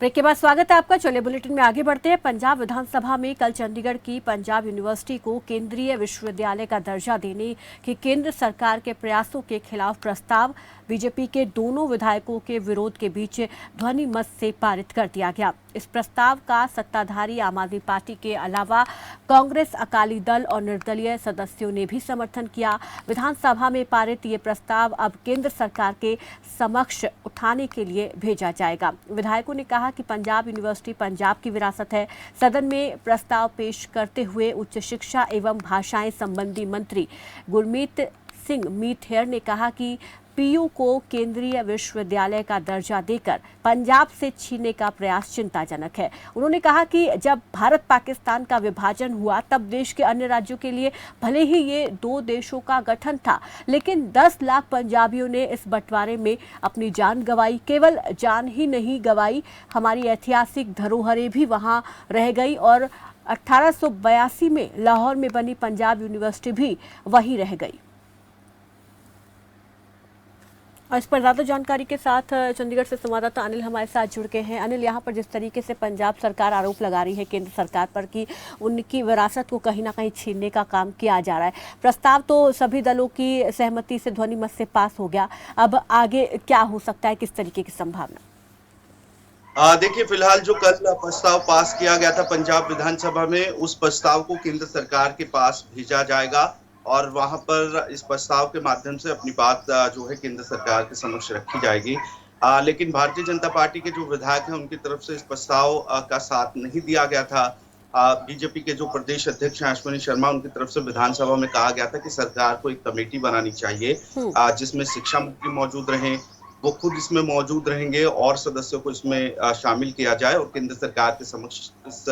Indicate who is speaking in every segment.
Speaker 1: Break के बाद स्वागत है आपका। चलिए बुलेटिन में आगे बढ़ते हैं। पंजाब विधानसभा में कल चंडीगढ़ की पंजाब यूनिवर्सिटी को केंद्रीय विश्वविद्यालय का दर्जा देने के केंद्र सरकार के प्रयासों के खिलाफ प्रस्ताव बीजेपी के दोनों विधायकों के विरोध के बीच ध्वनि मत से पारित कर दिया गया। इस प्रस्ताव का सत्ताधारी आम आदमी पार्टी के अलावा कांग्रेस, अकाली दल और निर्दलीय सदस्यों ने भी समर्थन किया। विधानसभा में पारित ये प्रस्ताव अब केंद्र सरकार के समक्ष उठाने के लिए भेजा जाएगा। विधायकों ने कहा कि पंजाब यूनिवर्सिटी पंजाब की विरासत है। सदन में प्रस्ताव पेश करते हुए उच्च शिक्षा एवं भाषाएं संबंधी मंत्री गुरमीत सिंह मीठेर ने कहा कि पीयू को केंद्रीय विश्वविद्यालय का दर्जा देकर पंजाब से छीनने का प्रयास चिंताजनक है। उन्होंने कहा कि जब भारत पाकिस्तान का विभाजन हुआ तब देश के अन्य राज्यों के लिए भले ही ये दो देशों का गठन था, लेकिन 10 लाख पंजाबियों ने इस बंटवारे में अपनी जान गंवाई। केवल जान ही नहीं गंवाई, हमारी ऐतिहासिक धरोहरें भी वहां रह गई और 1882 में लाहौर में बनी पंजाब यूनिवर्सिटी भी वहीं रह गई। और इस पर ज्यादा जानकारी के साथ चंडीगढ़ से संवाददाता अनिल हमारे साथ जुड़ गए हैं। अनिल, यहाँ पर जिस तरीके से पंजाब सरकार आरोप लगा रही है केंद्र सरकार पर कि उनकी विरासत को कहीं ना कहीं छीनने का काम किया जा रहा है, प्रस्ताव तो सभी दलों की सहमति से ध्वनिमत से पास हो गया, अब आगे क्या हो सकता है, किस तरीके की संभावना?
Speaker 2: देखिए, फिलहाल जो कल प्रस्ताव पास किया गया था पंजाब विधानसभा में, उस प्रस्ताव को केंद्र सरकार के पास भेजा जाएगा और वहां पर इस प्रस्ताव के माध्यम से अपनी बात जो है केंद्र सरकार के समक्ष रखी जाएगी। लेकिन भारतीय जनता पार्टी के जो विधायक हैं उनकी तरफ से इस प्रस्ताव का साथ नहीं दिया गया था। बीजेपी के जो प्रदेश अध्यक्ष हैं अश्विनी शर्मा, उनकी तरफ से विधानसभा में कहा गया था कि सरकार को एक कमेटी बनानी चाहिए जिसमें शिक्षा मंत्री मौजूद रहें, वो खुद इसमें मौजूद रहेंगे और सदस्यों को इसमें शामिल किया जाए और केंद्र सरकार के समक्ष इस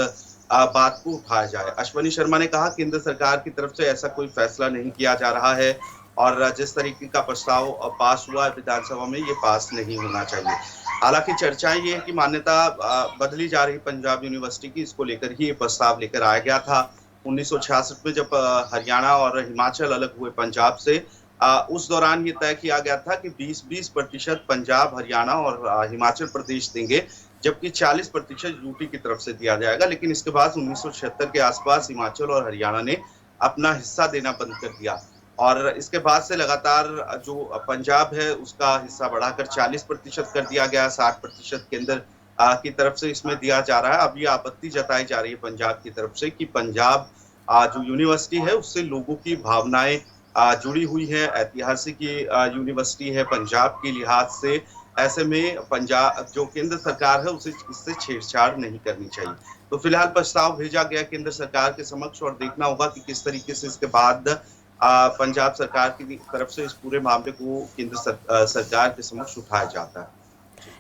Speaker 2: बात को उठाया जाए। अश्विनी शर्मा ने कहा केंद्र सरकार की तरफ से ऐसा कोई फैसला नहीं किया जा रहा है और जिस तरीके का प्रस्ताव पास हुआ है विधानसभा में, ये पास नहीं होना चाहिए। हालांकि चर्चाएं ये है कि मान्यता बदली जा रही पंजाब यूनिवर्सिटी की, इसको लेकर ही ये प्रस्ताव लेकर आया गया था। 1966 में जब हरियाणा और हिमाचल अलग हुए पंजाब से, उस दौरान ये तय किया गया था कि 20-20% पंजाब, हरियाणा और हिमाचल प्रदेश देंगे, जबकि 40% यूपी की तरफ से दिया जाएगा। लेकिन इसके बाद 1976 के आसपास हिमाचल और हरियाणा ने अपना हिस्सा देना बंद कर दिया और इसके बाद से लगातार जो पंजाब है उसका हिस्सा बढ़ाकर 40% कर दिया गया, 60% केंद्र की तरफ से इसमें दिया जा रहा है। अब ये आपत्ति जताई जा रही है पंजाब की तरफ से कि पंजाब जो यूनिवर्सिटी है उससे लोगों की भावनाएं जुड़ी हुई है, ऐतिहासिक यूनिवर्सिटी है पंजाब के लिहाज से। ऐसे में पंजाब जो केंद्र सरकार है उसे इससे छेड़छाड़ नहीं करनी चाहिए। तो फिलहाल प्रस्ताव भेजा गया केंद्र सरकार के समक्ष और देखना होगा कि किस तरीके से इसके बाद पंजाब सरकार की तरफ से इस पूरे मामले को केंद्र सरकार के समक्ष उठाया जाता है।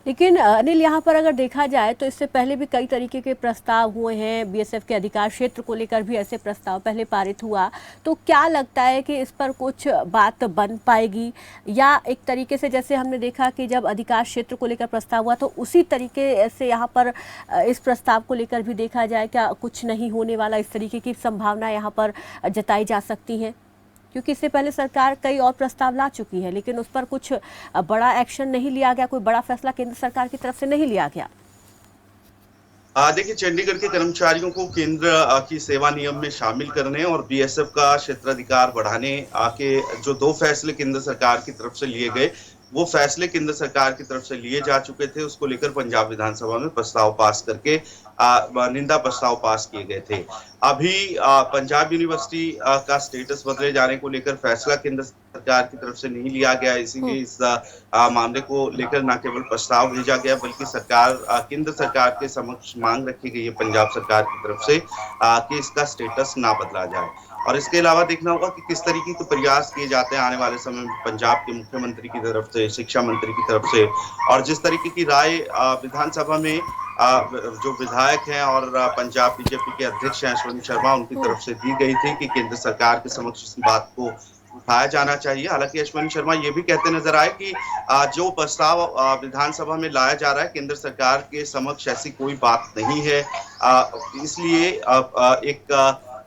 Speaker 1: लेकिन अनिल, यहाँ पर अगर देखा जाए तो इससे पहले भी कई तरीके के प्रस्ताव हुए हैं। बीएसएफ के अधिकार क्षेत्र को लेकर भी ऐसे प्रस्ताव पहले पारित हुआ, तो क्या लगता है कि इस पर कुछ बात बन पाएगी या एक तरीके से जैसे हमने देखा कि जब अधिकार क्षेत्र को लेकर प्रस्ताव हुआ तो उसी तरीके से यहाँ पर इस प्रस्ताव को लेकर भी देखा जाए, क्या कुछ नहीं होने वाला, इस तरीके की संभावना यहाँ पर जताई जा सकती है? क्योंकि इससे पहले सरकार कई और प्रस्ताव ला चुकी है लेकिन उस पर कुछ बड़ा एक्शन नहीं लिया गया, कोई बड़ा फैसला केंद्र सरकार की तरफ से नहीं लिया गया।
Speaker 2: देखिए, चंडीगढ़ के कर्मचारियों को केंद्र की सेवा नियम में शामिल करने और बीएसएफ का क्षेत्राधिकार बढ़ाने के जो 2 फैसले केंद्र सरकार की तरफ से लिए गए, वो फैसले केंद्र सरकार की तरफ से लिए जा चुके थे। उसको लेकर पंजाब विधानसभा में प्रस्ताव पास करके निंदा प्रस्ताव पास किए गए थे। अभी पंजाब यूनिवर्सिटी का स्टेटस बदले जाने को लेकर फैसला केंद्र सरकार की तरफ से नहीं लिया गया, इसीलिए इस मामले को लेकर न केवल प्रस्ताव भेजा गया बल्कि केंद्र सरकार के समक्ष मांग रखी गई है पंजाब सरकार की तरफ से कि इसका स्टेटस ना बदला जाए। और इसके अलावा देखना होगा कि किस तरीके के प्रयास किए जाते हैं आने वाले समय में पंजाब के मुख्यमंत्री की तरफ से, शिक्षा मंत्री की तरफ से, और जिस तरीके की राय विधानसभा में जो विधायक हैं और पंजाब बीजेपी के अध्यक्ष हैं अश्विनी शर्मा, उनकी तरफ से दी गई थी कि केंद्र सरकार के समक्ष इस बात को उठाया जाना चाहिए। हालांकि अश्विनी शर्मा ये भी कहते नजर आए कि जो प्रस्ताव विधानसभा में लाया जा रहा है केंद्र सरकार के समक्ष ऐसी कोई बात नहीं है, इसलिए एक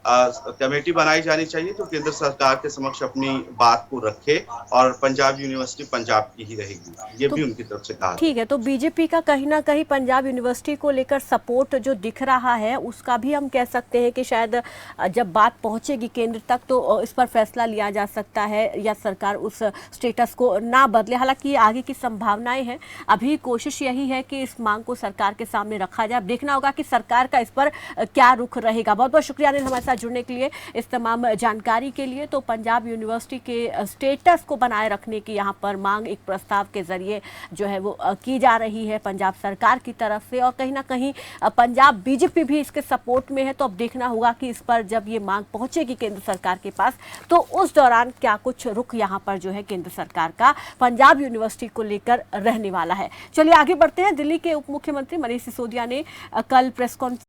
Speaker 2: कमेटी बनाई जानी चाहिए जो केंद्र सरकार के समक्ष अपनी बात को रखे और पंजाब यूनिवर्सिटी पंजाब की ही रहेगी, ये
Speaker 1: तो
Speaker 2: भी उनकी तरफ से कहा।
Speaker 1: ठीक है, तो बीजेपी का कहीं ना कहीं पंजाब यूनिवर्सिटी को लेकर सपोर्ट जो दिख रहा है उसका भी हम कह सकते हैं कि शायद जब बात पहुंचेगी केंद्र तक तो इस पर फैसला लिया जा सकता है या सरकार उस स्टेटस को ना बदले। हालांकि आगे की संभावनाएं हैं, अभी कोशिश यही है कि इस मांग को सरकार के सामने रखा जाए। अब देखना होगा कि सरकार का इस पर क्या रुख रहेगा। बहुत बहुत शुक्रिया अनिल हमारे साथ जुड़ने के लिए, इस तमाम जानकारी के लिए। तो पंजाब यूनिवर्सिटी के स्टेटस को बनाए रखने की यहाँ पर मांग एक प्रस्ताव के जरिए जो है वो की जा रही है पंजाब सरकार की तरफ से, और कहीं ना कहीं पंजाब बीजेपी भी इसके सपोर्ट में है। तो अब देखना होगा कि इस पर जब ये मांग पहुंचेगी केंद्र सरकार के पास तो उस दौरान क्या कुछ रुख यहाँ पर जो है केंद्र सरकार का पंजाब यूनिवर्सिटी को लेकर रहने वाला है। चलिए आगे बढ़ते हैं। दिल्ली के उप मुख्यमंत्री मनीष सिसोदिया ने कल प्रेस कॉन्फ्रेंस